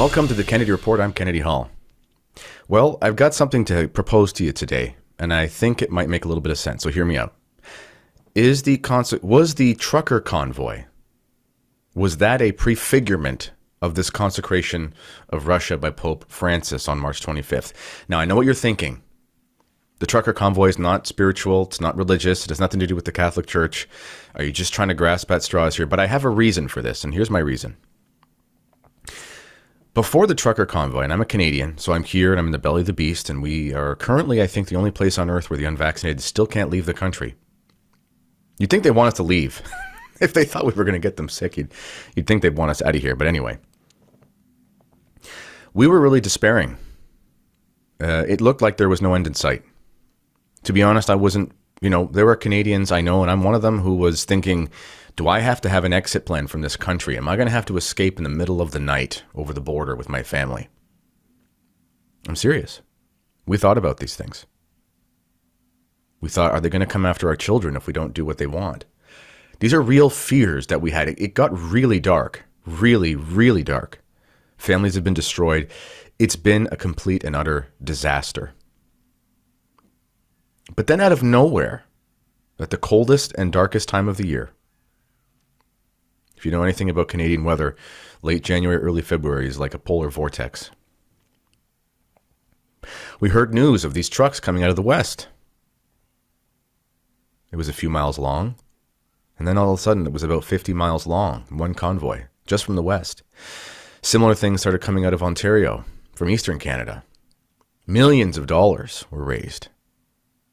Welcome to the Kennedy Report. I'm Kennedy Hall. Well, I've got something to propose to you today, and I think it might make a little bit of sense, so hear me out. Was the trucker convoy, was that a prefigurement of this consecration of Russia by Pope Francis on March 25th? Now, I know what you're thinking. The trucker convoy is not spiritual, it's not religious, it has nothing to do with the Catholic Church. Are you just trying to grasp at straws here? But I have a reason for this, and here's my reason. Before the trucker convoy, and I'm a Canadian, so I'm here and I'm in the belly of the beast, and we are currently, I think, the only place on earth where the unvaccinated still can't leave the country. You'd think they want us to leave. If they thought we were going to get them sick, you'd think they'd want us out of here. But anyway, we were really despairing. It looked like there was no end in sight. To be honest, I wasn't, there were Canadians I know, and I'm one of them, who was thinking, do I have to have an exit plan from this country? Am I going to have to escape in the middle of the night over the border with my family? I'm serious. We thought about these things. We thought, are they going to come after our children if we don't do what they want? These are real fears that we had. It got really dark, really, really dark. Families have been destroyed. It's been a complete and utter disaster. But then out of nowhere, at the coldest and darkest time of the year, if you know anything about Canadian weather, late January, early February is like a polar vortex. We heard news of these trucks coming out of the west. It was a few miles long, and then all of a sudden it was about 50 miles long, one convoy, just from the west. Similar things started coming out of Ontario, from eastern Canada. Millions of dollars were raised.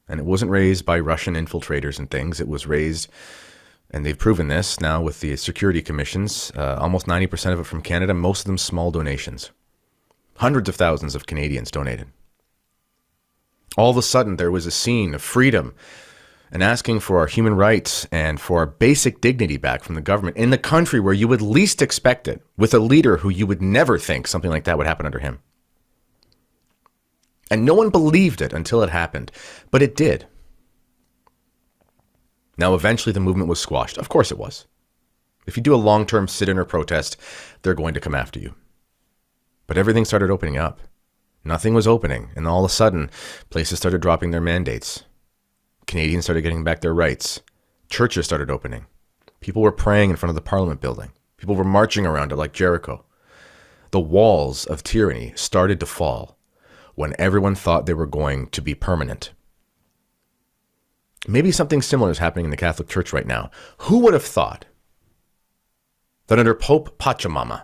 And it wasn't raised by Russian infiltrators and things. It was raised, and they've proven this now with the security commissions, almost 90% of it from Canada, most of them small donations. Hundreds of thousands of Canadians donated. All of a sudden, there was a scene of freedom and asking for our human rights and for our basic dignity back from the government in the country where you would least expect it, with a leader who you would never think something like that would happen under him. And no one believed it until it happened, but it did. Now, eventually the movement was squashed. Of course it was. If you do a long-term sit-in or protest, they're going to come after you. But everything started opening up. Nothing was opening, and all of a sudden, places started dropping their mandates. Canadians started getting back their rights. Churches started opening. People were praying in front of the Parliament building. People were marching around it like Jericho. The walls of tyranny started to fall when everyone thought they were going to be permanent. Maybe something similar is happening in the Catholic Church right now. Who would have thought that under Pope Pachamama,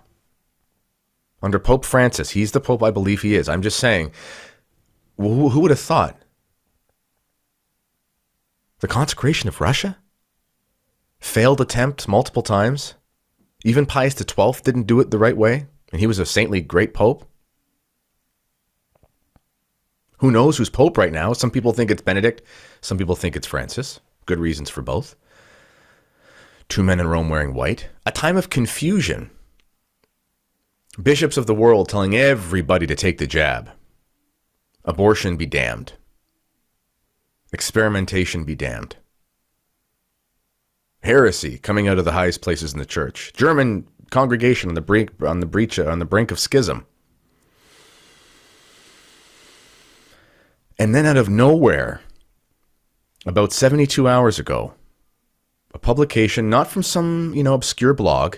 under Pope Francis, he's the Pope I believe he is. I'm just saying, who would have thought? The consecration of Russia? Failed attempt multiple times. Even Pius XII didn't do it the right way, and he was a saintly great pope. Who knows who's pope right now? Some people think it's Benedict. Some people think it's Francis. Good reasons for both. Two men in Rome wearing white. A time of confusion. Bishops of the world telling everybody to take the jab. Abortion be damned. Experimentation be damned. Heresy coming out of the highest places in the church. German congregation on the brink of schism. And then out of nowhere, about 72 hours ago, a publication, not from some, obscure blog,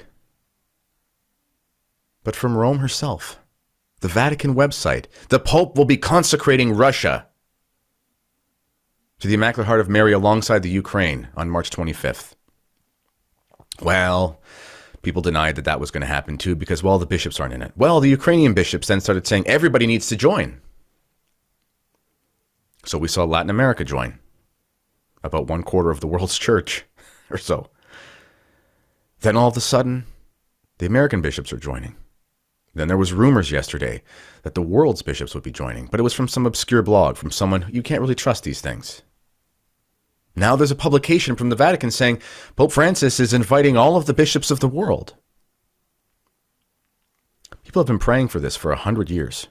but from Rome herself, the Vatican website. The Pope will be consecrating Russia to the Immaculate Heart of Mary alongside the Ukraine on March 25th. Well, people denied that was going to happen too because, the bishops aren't in it. Well, the Ukrainian bishops then started saying everybody needs to join. So we saw Latin America join, about 1/4 of the world's church or so. Then all of a sudden, the American bishops are joining. Then there was rumors yesterday that the world's bishops would be joining, but it was from some obscure blog, from someone, you can't really trust these things. Now there's a publication from the Vatican saying Pope Francis is inviting all of the bishops of the world. People have been praying for this for 100 years.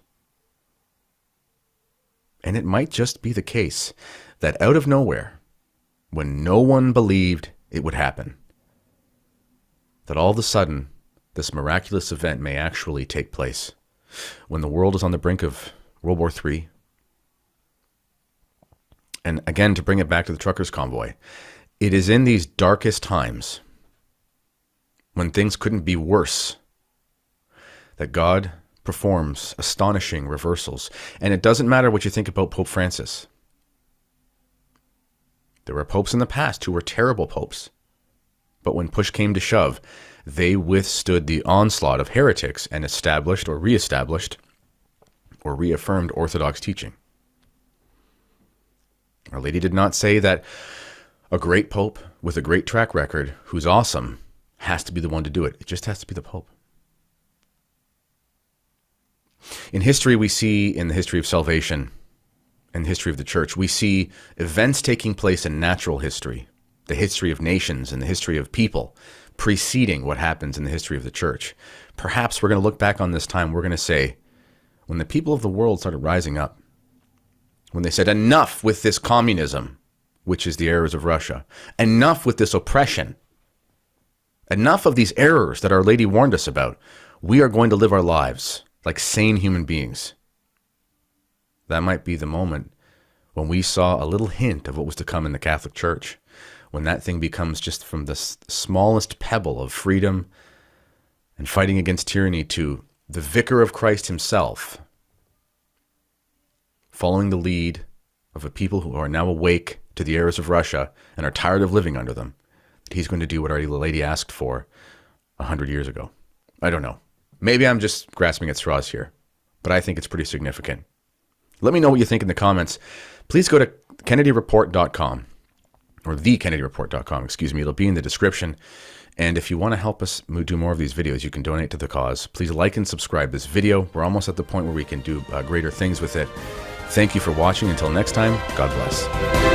And it might just be the case that out of nowhere, when no one believed it would happen, that all of a sudden, this miraculous event may actually take place when the world is on the brink of World War III. And again, to bring it back to the truckers' convoy, it is in these darkest times, when things couldn't be worse, that God performs astonishing reversals. And it doesn't matter what you think about Pope Francis. There were popes in the past who were terrible popes. But when push came to shove, they withstood the onslaught of heretics and established or reestablished or reaffirmed Orthodox teaching. Our Lady did not say that a great pope with a great track record who's awesome has to be the one to do it. It just has to be the Pope. In history, we see, in the history of salvation and the history of the church, we see events taking place in natural history, the history of nations and the history of people preceding what happens in the history of the church. Perhaps we're going to look back on this time, we're going to say, when the people of the world started rising up, when they said, enough with this communism, which is the errors of Russia, enough with this oppression, enough of these errors that Our Lady warned us about, we are going to live our lives like sane human beings. That might be the moment when we saw a little hint of what was to come in the Catholic Church, when that thing becomes just from the smallest pebble of freedom and fighting against tyranny to the vicar of Christ himself, following the lead of a people who are now awake to the errors of Russia and are tired of living under them, that he's going to do what Our Lady asked for 100 years ago. I don't know. Maybe I'm just grasping at straws here, but I think it's pretty significant. Let me know what you think in the comments. Please go to kennedyreport.com or thekennedyreport.com, excuse me. It'll be in the description. And if you want to help us do more of these videos, you can donate to the cause. Please like and subscribe this video. We're almost at the point where we can do greater things with it. Thank you for watching. Until next time, God bless.